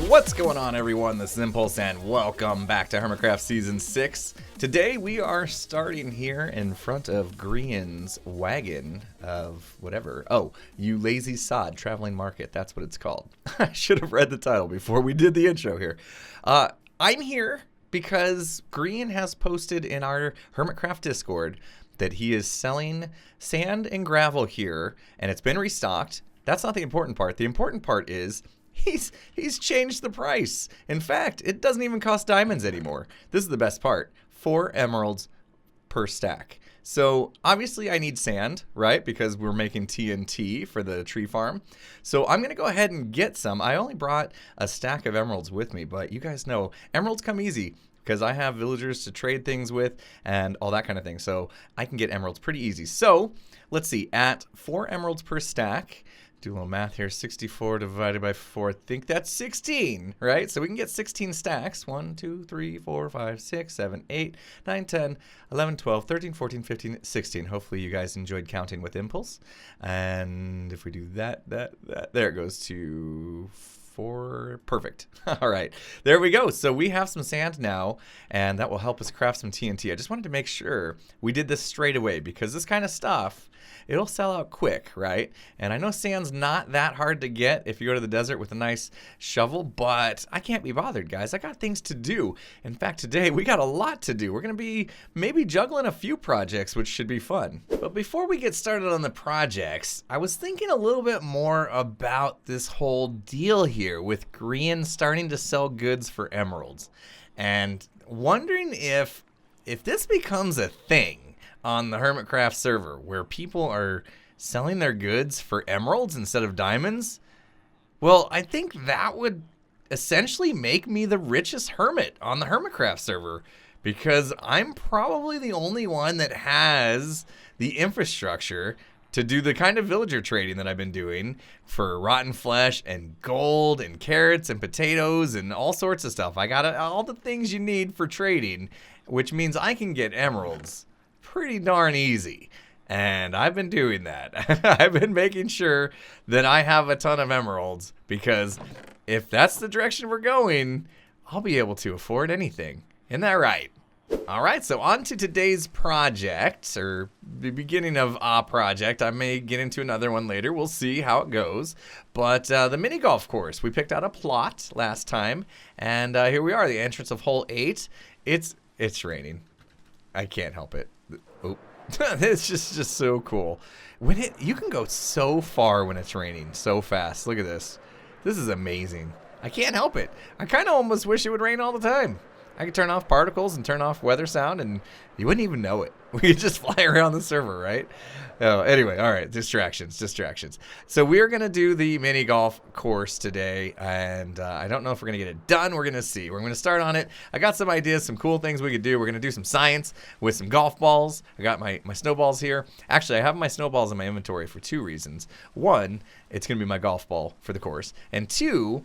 What's going on, everyone? This is Impulse and welcome back to HermitCraft Season 6. Today we are starting here in front of Grian's wagon of whatever. Oh, You Lazy Sod Traveling Market. That's what it's called. I should have read the title before we did the intro here. I'm here because Grian has posted in our HermitCraft Discord that he is selling sand and gravel here, and it's been restocked. That's not the important part. The important part is he's changed the price. In fact, it doesn't even cost diamonds anymore. This is the best part. 4 emeralds per stack. So obviously I need sand, right? Because we're making TNT for the tree farm. So I'm going to go ahead and get some. I only brought a stack of emeralds with me, but you guys know emeralds come easy because I have villagers to trade things with and all that kind of thing. So I can get emeralds pretty easy. So let's see, at 4 emeralds per stack, do a little math here, 64 divided by 4, I think that's 16, right? So we can get 16 stacks, 1, 2, 3, 4, 5, 6, 7, 8, 9, 10, 11, 12, 13, 14, 15, 16. Hopefully you guys enjoyed counting with Impulse. And if we do that, there it goes to 4, perfect. All right, there we go. So we have some sand now, and that will help us craft some TNT. I just wanted to make sure we did this straight away because this kind of stuff, it'll sell out quick, right? And I know sand's not that hard to get if you go to the desert with a nice shovel, but I can't be bothered, guys. I got things to do. In fact, today we got a lot to do. We're going to be maybe juggling a few projects, which should be fun. But before we get started on the projects, I was thinking a little bit more about this whole deal here with Grian starting to sell goods for emeralds. And wondering if this becomes a thing on the HermitCraft server where people are selling their goods for emeralds instead of diamonds, well, I think that would essentially make me the richest hermit on the HermitCraft server because I'm probably the only one that has the infrastructure to do the kind of villager trading that I've been doing for rotten flesh and gold and carrots and potatoes and all sorts of stuff. I got all the things you need for trading, which means I can get emeralds pretty darn easy. And I've been doing that. I've been making sure that I have a ton of emeralds because if that's the direction we're going, I'll be able to afford anything. Isn't that right? All right, so on to today's project, or the beginning of a project. I may get into another one later. We'll see how it goes. But the mini golf course, we picked out a plot last time, and here we are, the entrance of hole 8. It's raining. I can't help it. Oh, it's just so cool. You can go so far when it's raining so fast. Look at this. This is amazing. I can't help it. I kind of almost wish it would rain all the time. I could turn off particles and turn off weather sound and you wouldn't even know it. We could just fly around the server, right? Oh, anyway, all right, distractions. So we're going to do the mini golf course today, and I don't know if we're going to get it done. We're going to see. We're going to start on it. I got some ideas, some cool things we could do. We're going to do some science with some golf balls. I got my snowballs here. Actually, I have my snowballs in my inventory for 2 reasons. 1, it's going to be my golf ball for the course. And 2,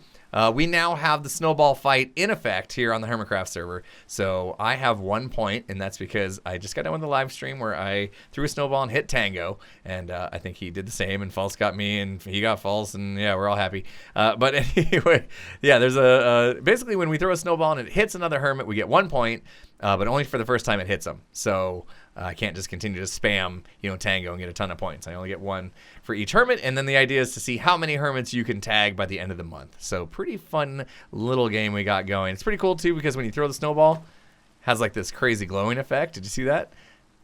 we now have the snowball fight in effect here on the HermitCraft server. So I have 1 point, and that's because I just got done with the live stream where I threw a snowball and hit Tango, and I think he did the same, and False got me, and he got False, and yeah, we're all happy. But anyway, yeah, there's basically when we throw a snowball and it hits another Hermit, we get 1 point, but only for the first time it hits them. So I can't just continue to spam, Tango and get a ton of points. I only get 1 for each Hermit, and then the idea is to see how many Hermits you can tag by the end of the month. So pretty fun little game we got going. It's pretty cool too because when you throw the snowball, it has like this crazy glowing effect. Did you see that?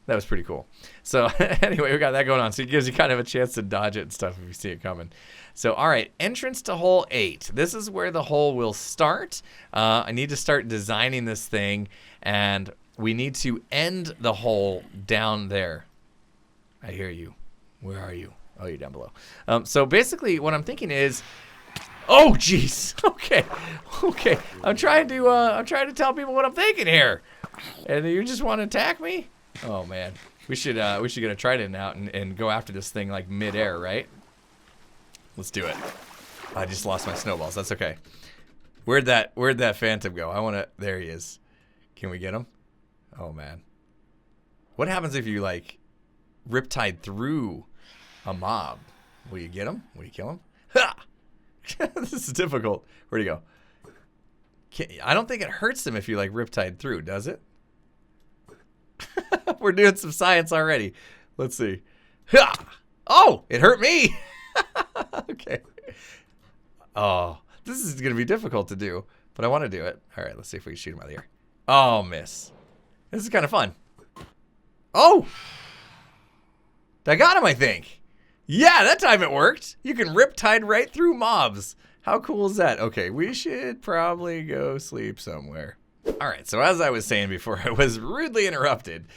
That was pretty cool. So anyway, we got that going on. So it gives you kind of a chance to dodge it and stuff if you see it coming. So all right, entrance to hole 8. This is where the hole will start. I need to start designing this thing, and we need to end the hole down there. I hear you. Where are you? Oh, you're down below. So basically what I'm thinking is, oh, jeez. Okay. I'm trying to tell people what I'm thinking here. And you just want to attack me? Oh, man. We should get a trident out and go after this thing like midair, right? Let's do it. I just lost my snowballs. That's okay. Where'd that phantom go? There he is. Can we get him? Oh, man. What happens if you, like, riptide through? A mob. Will you get him? Will you kill him? Ha! This is difficult. Where'd he go? I don't think it hurts him if you like riptide through, does it? We're doing some science already. Let's see. Ha! Oh, it hurt me. Okay. Oh, this is going to be difficult to do, but I want to do it. All right, let's see if we can shoot him out of the air. Oh, miss. This is kind of fun. Oh! I got him, I think. Yeah, that time it worked. You can riptide right through mobs. How cool is that? Okay, we should probably go sleep somewhere. All right, so as I was saying before, I was rudely interrupted.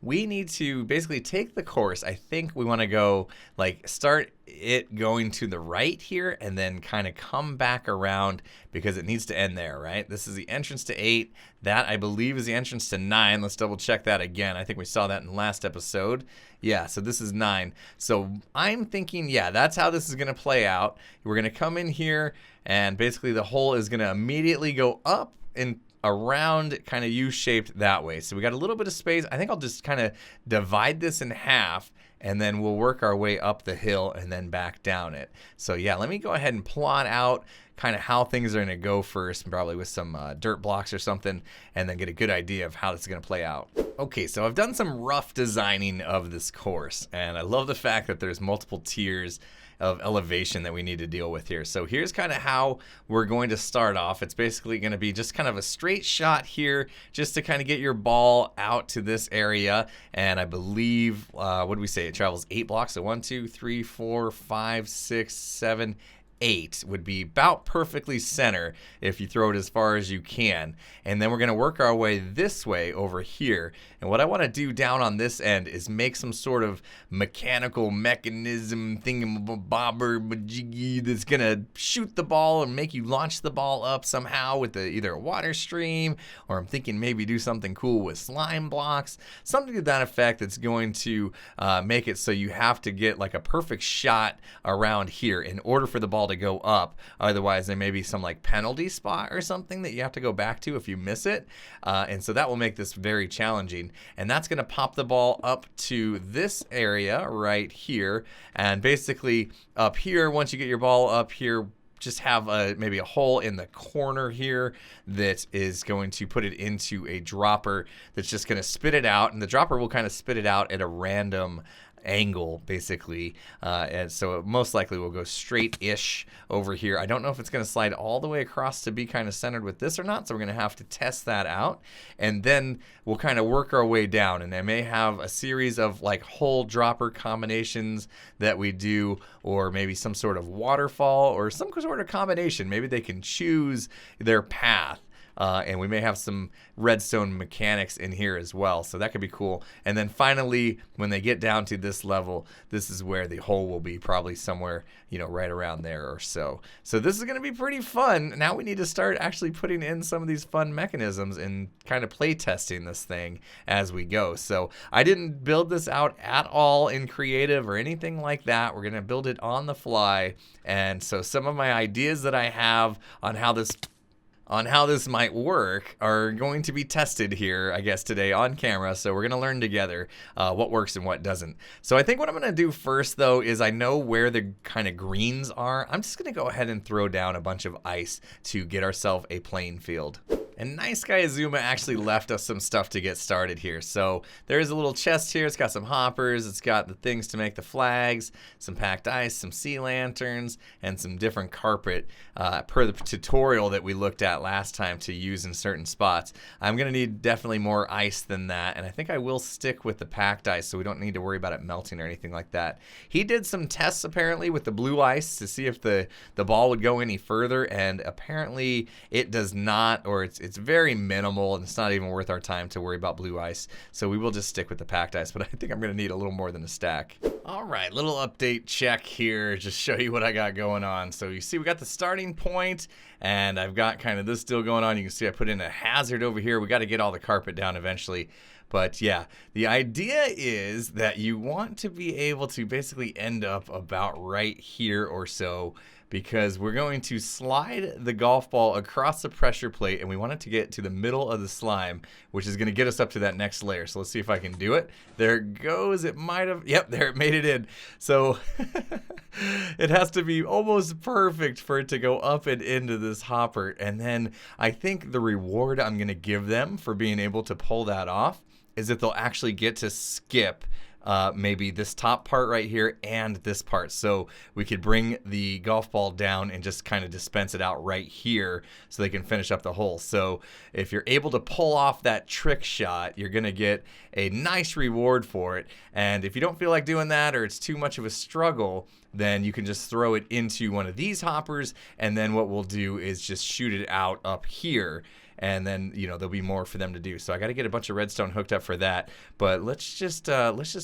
We need to basically take the course. I think we want to go, like, start it going to the right here and then kind of come back around because it needs to end there, right? This is the entrance to 8. That, I believe, is the entrance to 9. Let's double check that again. I think we saw that in the last episode. Yeah, so this is 9. So I'm thinking, yeah, that's how this is going to play out. We're going to come in here and basically the hole is going to immediately go up and around, kind of U-shaped that way. So we got a little bit of space. I think I'll just kind of divide this in half and then we'll work our way up the hill and then back down it. So yeah, let me go ahead and plot out kind of how things are going to go first, probably with some dirt blocks or something, and then get a good idea of how this is going to play out. Okay, so I've done some rough designing of this course, and I love the fact that there's multiple tiers of elevation that we need to deal with here. So here's kind of how we're going to start off. It's basically going to be just kind of a straight shot here just to kind of get your ball out to this area. And I believe, what do we say? It travels 8 blocks. So 1, 2, 3, 4, 5, 6, 7, 8 would be about perfectly center if you throw it as far as you can. And then we're going to work our way this way over here. And what I want to do down on this end is make some sort of mechanical mechanism thingamabobber majiggy that's going to shoot the ball and make you launch the ball up somehow with either a water stream, or I'm thinking maybe do something cool with slime blocks, something to that effect that's going to make it so you have to get like a perfect shot around here in order for the ball to go up. Otherwise there may be some like penalty spot or something that you have to go back to if you miss it, and so that will make this very challenging. And that's going to pop the ball up to this area right here, and basically up here, once you get your ball up here, just have maybe a hole in the corner here that is going to put it into a dropper that's just going to spit it out, and the dropper will kind of spit it out at a random angle basically, and so it most likely will go straight-ish over here. I don't know if it's going to slide all the way across to be kind of centered with this or not, so we're going to have to test that out, and then we'll kind of work our way down. And I may have a series of like hole dropper combinations that we do, or maybe some sort of waterfall or some sort of combination. Maybe they can choose their path. And we may have some redstone mechanics in here as well, so that could be cool. And then finally, when they get down to this level, this is where the hole will be, probably somewhere, you know, right around there or so. So this is going to be pretty fun. Now we need to start actually putting in some of these fun mechanisms and kind of play testing this thing as we go. So I didn't build this out at all in creative or anything like that. We're going to build it on the fly. And so some of my ideas that I have on how this might work are going to be tested here, I guess, today on camera. So we're going to learn together what works and what doesn't. So I think what I'm going to do first, though, is I know where the kind of greens are. I'm just going to go ahead and throw down a bunch of ice to get ourselves a playing field. And Nice Guy Azuma actually left us some stuff to get started here. So there's a little chest here. It's got some hoppers. It's got the things to make the flags, some packed ice, some sea lanterns, and some different carpet per the tutorial that we looked at last time to use in certain spots. I'm going to need definitely more ice than that, and I think I will stick with the packed ice so we don't need to worry about it melting or anything like that. He did some tests apparently with the blue ice to see if the ball would go any further, and apparently it does not, or it's very minimal, and it's not even worth our time to worry about blue ice. So we will just stick with the packed ice, but I think I'm going to need a little more than a stack. All right, little update check here, just show you what I got going on. So you see we got the starting point, and I've got kind of this still going on. You can see I put in a hazard over here. We got to get all the carpet down eventually. But yeah, the idea is that you want to be able to basically end up about right here or so because we're going to slide the golf ball across the pressure plate, and we want it to get to the middle of the slime, which is going to get us up to that next layer. So let's see if I can do it. There it goes. It might have, yep, there, it made it in. So it has to be almost perfect for it to go up and into this hopper. And then I think the reward I'm going to give them for being able to pull that off is that they'll actually get to skip maybe this top part right here and this part. So we could bring the golf ball down and just kind of dispense it out right here so they can finish up the hole. So if you're able to pull off that trick shot, you're going to get a nice reward for it. And if you don't feel like doing that, or it's too much of a struggle, then you can just throw it into one of these hoppers, and then what we'll do is just shoot it out up here. And then, you know, there'll be more for them to do. So I got to get a bunch of redstone hooked up for that. But let's just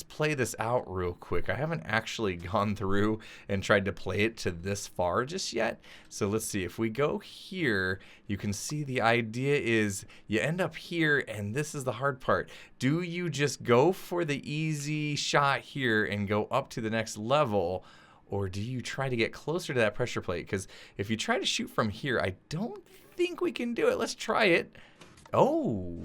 play this out real quick. I haven't actually gone through and tried to play it to this far just yet. So let's see. If we go here, you can see the idea is you end up here, and this is the hard part. Do you just go for the easy shot here and go up to the next level? Or do you try to get closer to that pressure plate? Because if you try to shoot from here, I don't think we can do it. Let's try it. Oh,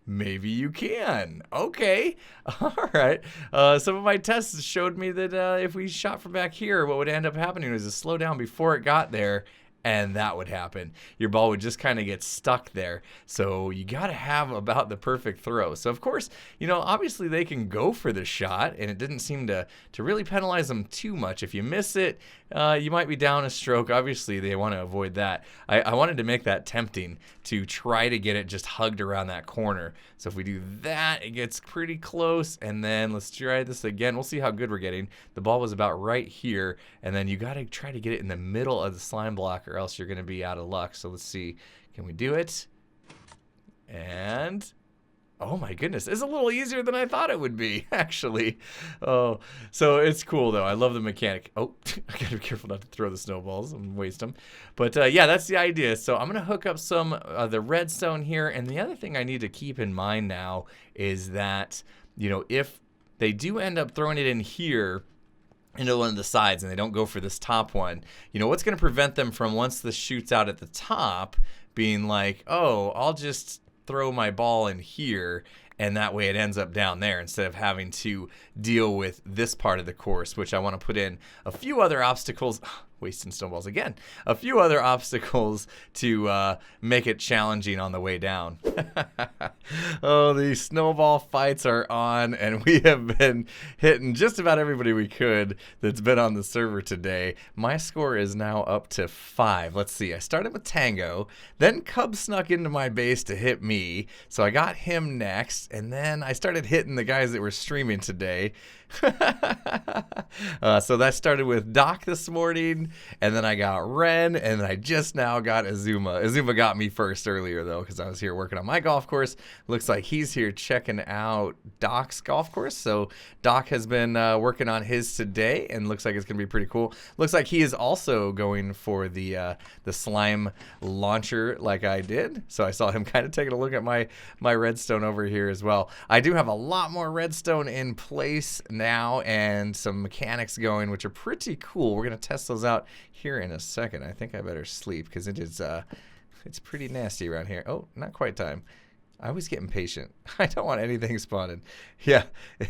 maybe you can. Okay. All right. Some of my tests showed me that if we shot from back here, what would end up happening was to slow down before it got there. And that would happen. Your ball would just kind of get stuck there. So you got to have about the perfect throw. So, of course, you know, obviously they can go for the shot, and it didn't seem to really penalize them too much. If you miss it, you might be down a stroke. Obviously, they want to avoid that. I wanted to make that tempting to try to get it just hugged around that corner. So if we do that, it gets pretty close. And then let's try this again. We'll see how good we're getting. The ball was about right here. And then you got to try to get it in the middle of the slime block, or else you're going to be out of luck. So let's see. Can we do it? And oh my goodness, it's a little easier than I thought it would be, actually. Oh, so it's cool though. I love the mechanic. Oh, I gotta be careful not to throw the snowballs and waste them. But yeah, that's the idea. So I'm gonna hook up some the redstone here. And the other thing I need to keep in mind now is that, you know, if they do end up throwing it in here into one of the sides and they don't go for this top one, you know, what's going to prevent them from, once this shoots out at the top, being like, oh, I'll just throw my ball in here, and that way it ends up down there instead of having to deal with this part of the course, which I want to put in a few other obstacles. Wasting snowballs again. A few other obstacles to make it challenging on the way down. Oh, the snowball fights are on, and we have been hitting just about everybody we could that's been on the server today. My score is now up to 5. Let's see. I started with Tango, then Cub snuck into my base to hit me, so I got him next, and then I started hitting the guys that were streaming today. So that started with Doc this morning, and then I got Ren, and then I just now got Azuma. Azuma got me first earlier, though, because I was here working on my golf course. Looks like he's here checking out Doc's golf course. So Doc has been working on his today, and looks like it's going to be pretty cool. Looks like he is also going for the slime launcher like I did. So I saw him kind of taking a look at my redstone over here as well. I do have a lot more redstone in place now, and some mechanics going, which are pretty cool. We're going to test those out here in a second. I think I better sleep because it is it's pretty nasty around here. Oh, not quite time. I always get impatient. I don't want anything spawning. Yeah,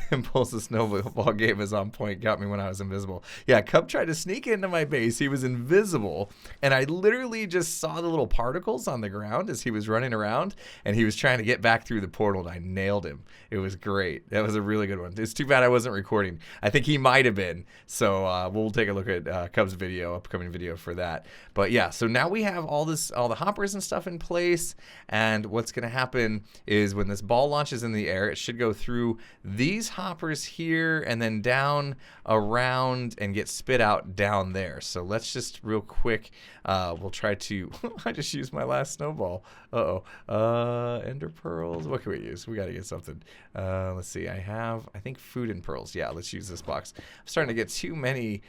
Impulse's snowball game is on point. Got me when I was invisible. Yeah, Cub tried to sneak into my base. He was invisible, and I literally just saw the little particles on the ground as he was running around, and he was trying to get back through the portal, and I nailed him. It was great. That was a really good one. It's too bad I wasn't recording. I think he might have been. So we'll take a look at Cub's video, upcoming video for that. But yeah, so now we have all the hoppers and stuff in place, and what's going to happen is when this ball launches in the air, it should go through these hoppers here and then down around and get spit out down there. So let's just real quick, we'll try to, I just used my last snowball. Ender pearls. What can we use? We got to get something. Let's see. I think food and pearls. Yeah, let's use this box. I'm starting to get too many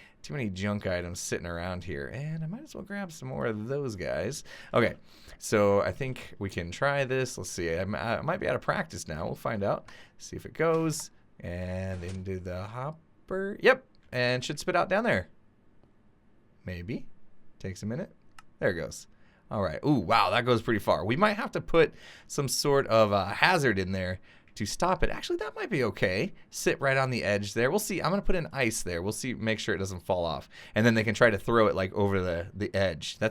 junk items sitting around here, and I might as well grab some more of those guys. Okay, so I think we can try this. Let's see. I might be out of practice now. We'll find out. See if it goes. And into the hopper. Yep, and should spit out down there. Maybe. Takes a minute. There it goes. All right. Ooh, wow, that goes pretty far. We might have to put some sort of hazard in there to stop it. Actually, that might be okay. Sit right on the edge there. We'll see. I'm going to put an ice there. We'll see, make sure it doesn't fall off. And then they can try to throw it like over the edge. I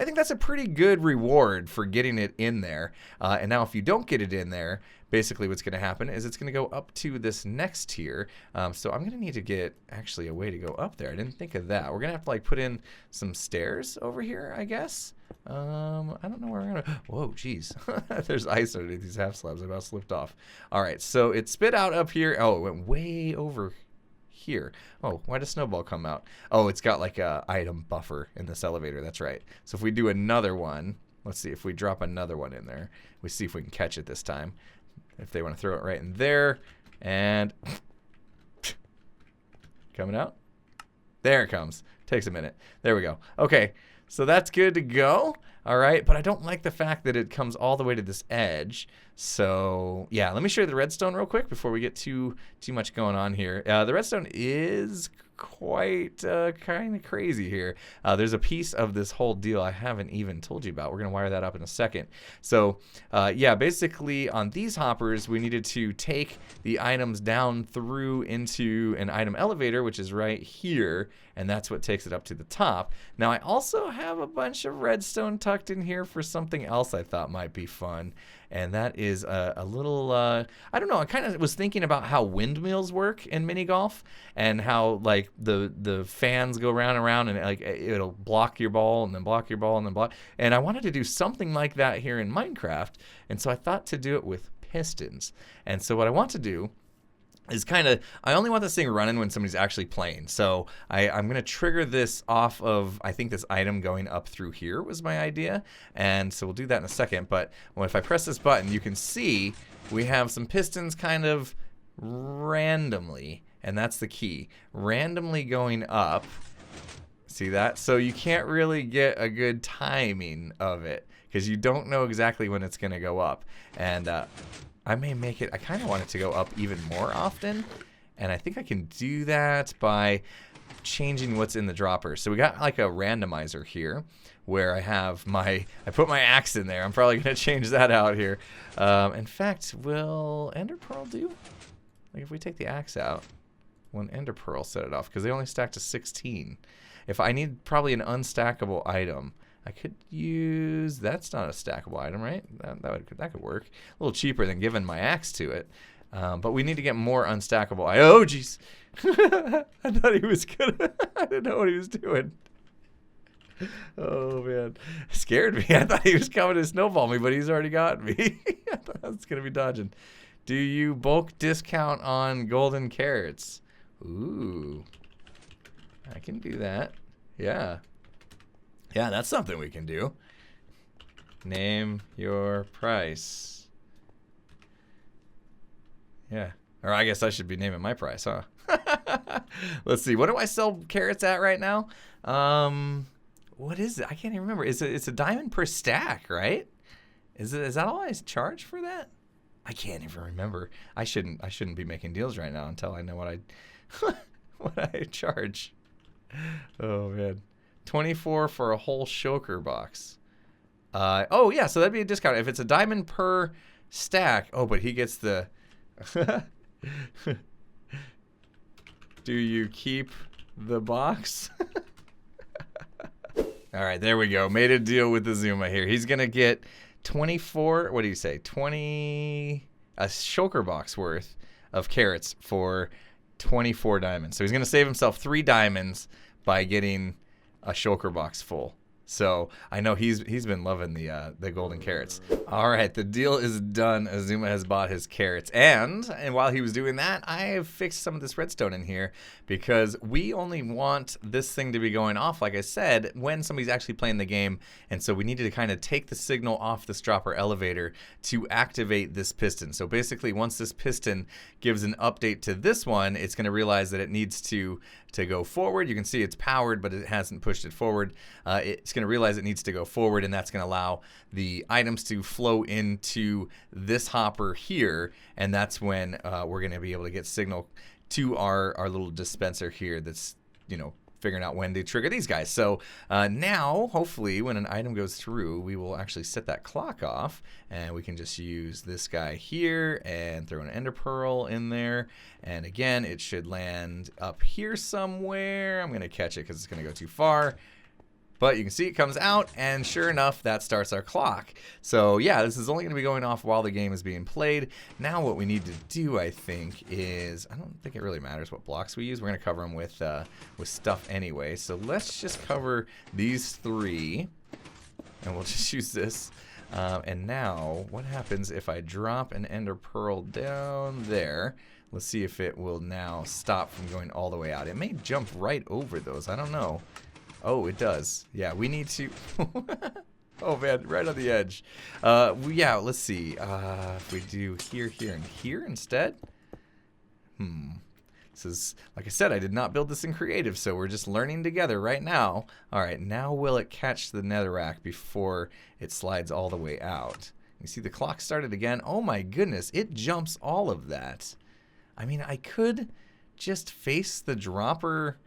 think that's a pretty good reward for getting it in there. And now if you don't get it in there, basically what's going to happen is it's going to go up to this next tier. So I'm going to need to get actually a way to go up there. I didn't think of that. We're going to have to like put in some stairs over here, I guess. I don't know where we're going to... Whoa, jeez. There's ice underneath these half slabs. I about slipped off. All right, so it spit out up here. Oh, it went way over here. Oh, why does snowball come out? Oh, it's got like a item buffer in this elevator. That's right. So if we do another one, let's see if we drop another one in there. We see if we can catch it this time. If they want to throw it right in there, and coming out. There it comes. Takes a minute. There we go. Okay, so that's good to go. All right, but I don't like the fact that it comes all the way to this edge. So yeah, let me show you the redstone real quick before we get too much going on here. The redstone is quite kind of crazy here. There's a piece of this whole deal I haven't even told you about. We're gonna wire that up in a second. So yeah, basically on these hoppers we needed to take the items down through into an item elevator, which is right here, and that's what takes it up to the top. Now I also have a bunch of redstone tucked in here for something else I thought might be fun, and that is a little I don't know, I kind of was thinking about how windmills work in mini golf, and how like the fans go round and round, and like it'll block your ball and then block your ball and then block, and I wanted to do something like that here in Minecraft, and so I thought to do it with pistons. And so what I want to do is I only want this thing running when somebody's actually playing. So I'm going to trigger this off of, I think this item going up through here was my idea. And so we'll do that in a second. But if I press this button, you can see we have some pistons kind of randomly, and that's the key, randomly going up. See that? So you can't really get a good timing of it because you don't know exactly when it's going to go up. And I may make it, I kind of want it to go up even more often, and I think I can do that by changing what's in the dropper. So we got like a randomizer here where I put my axe in there. I'm probably going to change that out here. In fact, will Ender Pearl do? Like if we take the axe out, will an Ender Pearl set it off? Because they only stack to 16. If I need probably an unstackable item, I could use, that's not a stackable item, right? That could work. A little cheaper than giving my axe to it. But we need to get more unstackable. Oh, jeez. I thought he was gonna, I didn't know what he was doing. Oh, man. Scared me. I thought he was coming to snowball me, but he's already got me. I thought I was going to be dodging. Do you bulk discount on golden carrots? Ooh. I can do that. Yeah. Yeah, that's something we can do. Name your price. Yeah. Or I guess I should be naming my price, huh? Let's see. What do I sell carrots at right now? What is it? I can't even remember. It's a diamond per stack, right? Is that all I charge for that? I can't even remember. I shouldn't be making deals right now until I know what I charge. Oh man. 24 for a whole shulker box. Oh yeah, so that'd be a discount if it's a diamond per stack. Oh, but he gets the Do you keep the box? All right, there we go. Made a deal with the Zuma here. He's gonna get 24, what do you say? 20, a shulker box worth of carrots for 24 diamonds. So he's gonna save himself 3 diamonds by getting a shulker box full. So I know he's been loving the golden carrots. All right, the deal is done. Azuma has bought his carrots, and while he was doing that, I have fixed some of this redstone in here because we only want this thing to be going off, like I said, when somebody's actually playing the game. And so we needed to kind of take the signal off this dropper elevator to activate this piston. So basically, once this piston gives an update to this one, it's going to realize that it needs to go forward. You can see it's powered, but it hasn't pushed it forward. It's going to realize it needs to go forward, and that's going to allow the items to flow into this hopper here, and that's when we're going to be able to get signal to our little dispenser here that's, you know, figuring out when to trigger these guys. So now, hopefully, when an item goes through, we will actually set that clock off, and we can just use this guy here and throw an ender pearl in there. And again, it should land up here somewhere. I'm going to catch it because it's going to go too far. But you can see it comes out, and sure enough, that starts our clock. So yeah, this is only going to be going off while the game is being played. Now what we need to do, I think, is, I don't think it really matters what blocks we use. We're going to cover them with stuff anyway. So let's just cover these 3, and we'll just use this. And now, what happens if I drop an ender pearl down there? Let's see if it will now stop from going all the way out. It may jump right over those. I don't know. Oh, it does. Yeah, we need to... Oh, man, right on the edge. Yeah, let's see. If we do here, here, and here instead. This is, like I said, I did not build this in creative, so we're just learning together right now. All right, now will it catch the netherrack before it slides all the way out? You see the clock started again. Oh, my goodness, it jumps all of that. I mean, I could just face the dropper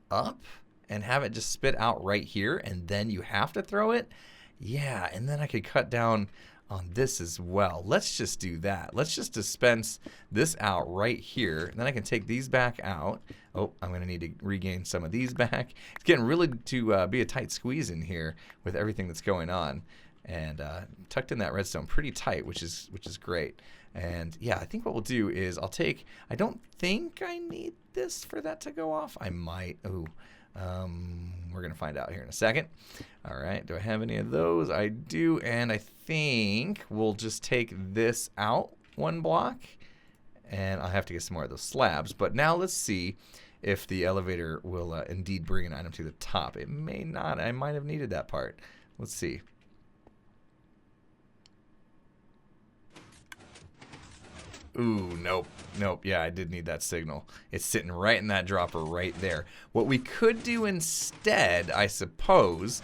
up and have it just spit out right here, and then you have to throw it? Yeah, and then I could cut down on this as well. Let's just do that. Let's just dispense this out right here, and then I can take these back out. Oh, I'm going to need to regain some of these back. It's getting really to be a tight squeeze in here with everything that's going on. And tucked in that redstone pretty tight, which is great. And yeah, I think what we'll do is I'll take, I don't think I need this for that to go off. I might. Ooh. We're going to find out here in a second. All right, do I have any of those? I do, and I think we'll just take this out 1 block, and I'll have to get some more of those slabs. But now let's see if the elevator will indeed bring an item to the top. It may not. I might have needed that part. Let's see. Ooh, nope. Nope, yeah, I did need that signal. It's sitting right in that dropper right there. What we could do instead, I suppose,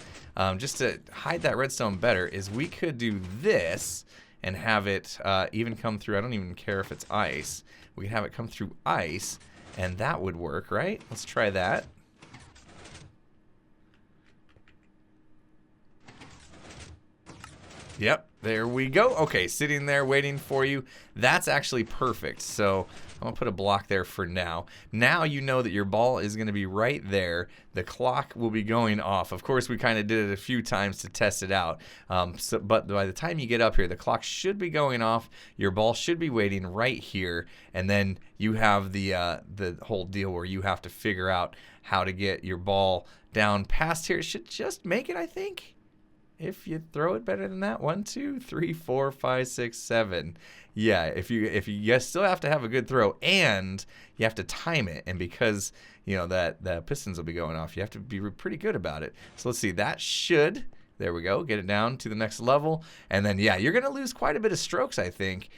just to hide that redstone better, is we could do this and have it even come through. I don't even care if it's ice. We can have it come through ice, and that would work, right? Let's try that. Yep, there we go. Okay, sitting there waiting for you. That's actually perfect. So I'm going to put a block there for now. Now you know that your ball is going to be right there. The clock will be going off. Of course, we kind of did it a few times to test it out. But by the time you get up here, the clock should be going off. Your ball should be waiting right here. And then you have the whole deal where you have to figure out how to get your ball down past here. It should just make it, I think. If you throw it better than that, 1, 2, 3, 4, 5, 6, 7. Yeah, if you still have to have a good throw, and you have to time it, and because you know that the pistons will be going off, you have to be pretty good about it. So let's see, that should, there we go, get it down to the next level, and then yeah, you're gonna lose quite a bit of strokes, I think,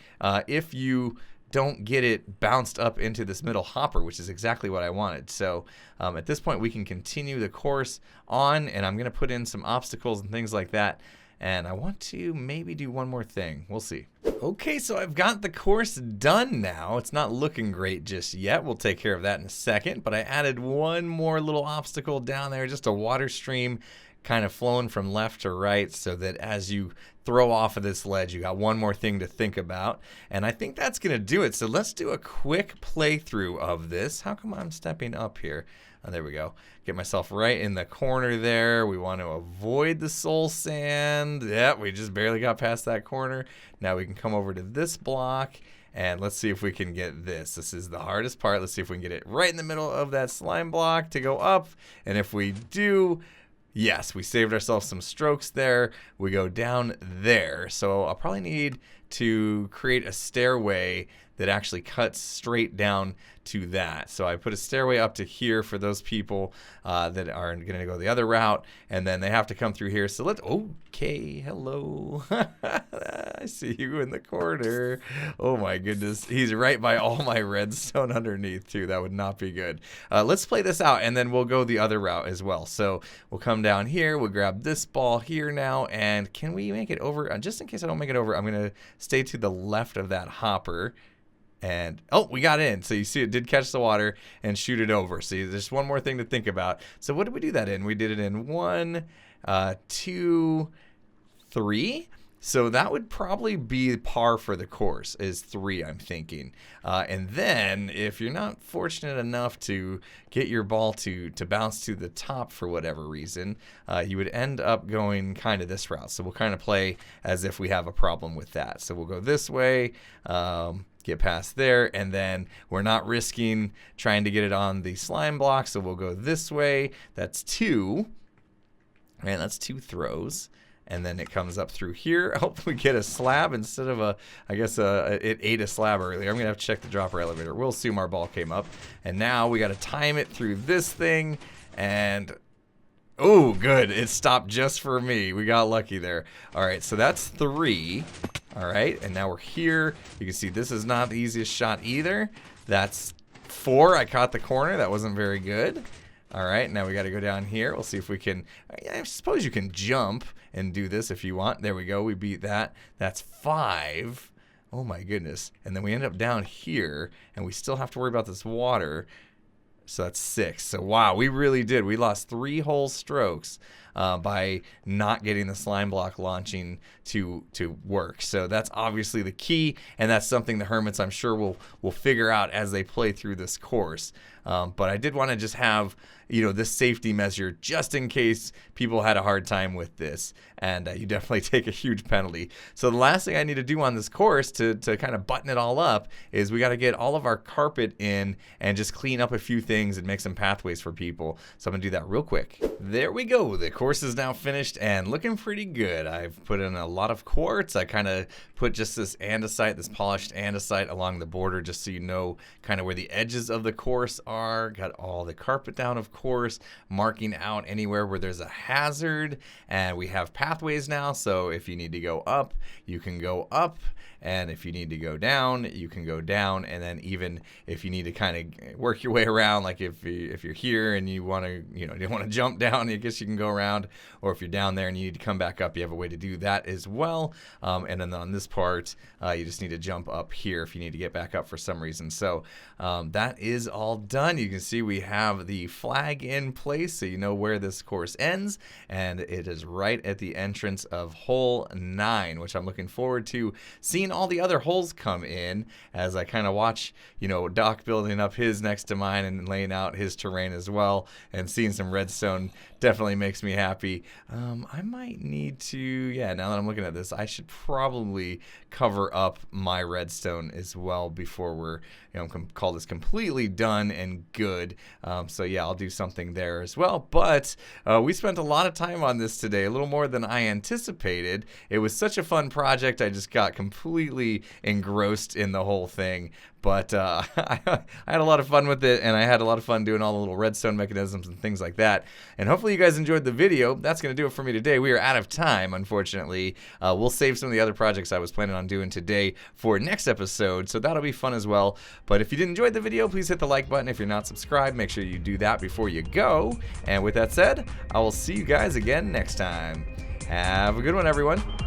if you don't get it bounced up into this middle hopper, which is exactly what I wanted. So at this point, we can continue the course on, and I'm going to put in some obstacles and things like that. And I want to maybe do one more thing. We'll see. Okay, so I've got the course done now. It's not looking great just yet. We'll take care of that in a second. But I added one more little obstacle down there, just a water stream kind of flowing from left to right, so that as you throw off of this ledge, you got one more thing to think about. And I think that's going to do it. So let's do a quick playthrough of this. How come I'm stepping up here? Oh, there we go. Get myself right in the corner there. We want to avoid the soul sand. Yep, we just barely got past that corner. Now we can come over to this block, and let's see if we can get this. This is the hardest part. Let's see if we can get it right in the middle of that slime block to go up. And if we do, yes, we saved ourselves some strokes there. We go down there. So I'll probably need to create a stairway that actually cuts straight down to that. So I put a stairway up to here for those people that are going to go the other route, and then they have to come through here. So let's, okay, hello. I see you in the corner. Oh my goodness. He's right by all my redstone underneath too. That would not be good. Let's play this out, and then we'll go the other route as well. So we'll come down here, we'll grab this ball here now, and can we make it over? Just in case I don't make it over, I'm going to stay to the left of that hopper. And, oh, we got in. So you see it did catch the water and shoot it over. So there's one more thing to think about. So what did we do that in? We did it in 1, 2, 3. So that would probably be par for the course, is 3, I'm thinking. And then if you're not fortunate enough to get your ball to bounce to the top for whatever reason, you would end up going kind of this route. So we'll kind of play as if we have a problem with that. So we'll go this way, get past there, and then we're not risking trying to get it on the slime block. So we'll go this way. That's 2. Man, that's 2 throws. And then it comes up through here. Oh, we get a slab instead of a, I guess it ate a slab earlier. I'm going to have to check the dropper elevator. We'll assume our ball came up. And now we got to time it through this thing. And, oh, good. It stopped just for me. We got lucky there. All right, so that's 3. All right, and now we're here. You can see this is not the easiest shot either. That's 4. I caught the corner. That wasn't very good. All right, now we got to go down here. We'll see if we can, I suppose you can jump and do this if you want. There we go. We beat that. That's 5. Oh my goodness. And then we end up down here and we still have to worry about this water. So that's 6. So wow, we really did. We lost 3 whole strokes by not getting the slime block launching to work. So that's obviously the key, and that's something the Hermits, I'm sure, will figure out as they play through this course. But I did want to just have, you know, this safety measure just in case people had a hard time with this, and you definitely take a huge penalty. So the last thing I need to do on this course to kind of button it all up is we got to get all of our carpet in and just clean up a few things and make some pathways for people. So I'm going to do that real quick. There we go. The course is now finished and looking pretty good. I've put in a lot of quartz. I kind of put just this andesite, this polished andesite along the border just so you know kind of where the edges of the course are. Got all the carpet down, of course, marking out anywhere where there's a hazard. And we have pathways now, so if you need to go up, you can go up. And if you need to go down, you can go down. And then even if you need to kind of work your way around, like if you're here and you want to, you want to jump down, I guess you can go around. Or if you're down there and you need to come back up, you have a way to do that as well. And then on this part, you just need to jump up here if you need to get back up for some reason. So that is all done. You can see we have the flag in place, so you know where this course ends. And it is right at the entrance of hole 9, which I'm looking forward to seeing all the other holes come in as I kind of watch, Doc building up his next to mine and laying out his terrain as well, and seeing some redstone definitely makes me happy. I might need to, now that I'm looking at this, I should probably cover up my redstone as well before we're, call this completely done and good. So I'll do something there as well. But we spent a lot of time on this today, a little more than I anticipated. It was such a fun project. I just got completely engrossed in the whole thing. But I had a lot of fun with it, and I had a lot of fun doing all the little redstone mechanisms and things like that. And hopefully you guys enjoyed the video. That's going to do it for me today. We are out of time, unfortunately. We'll save some of the other projects I was planning on doing today for next episode, so that'll be fun as well. But if you did enjoy the video, please hit the like button. If you're not subscribed, make sure you do that before you go. And with that said, I will see you guys again next time. Have a good one, everyone.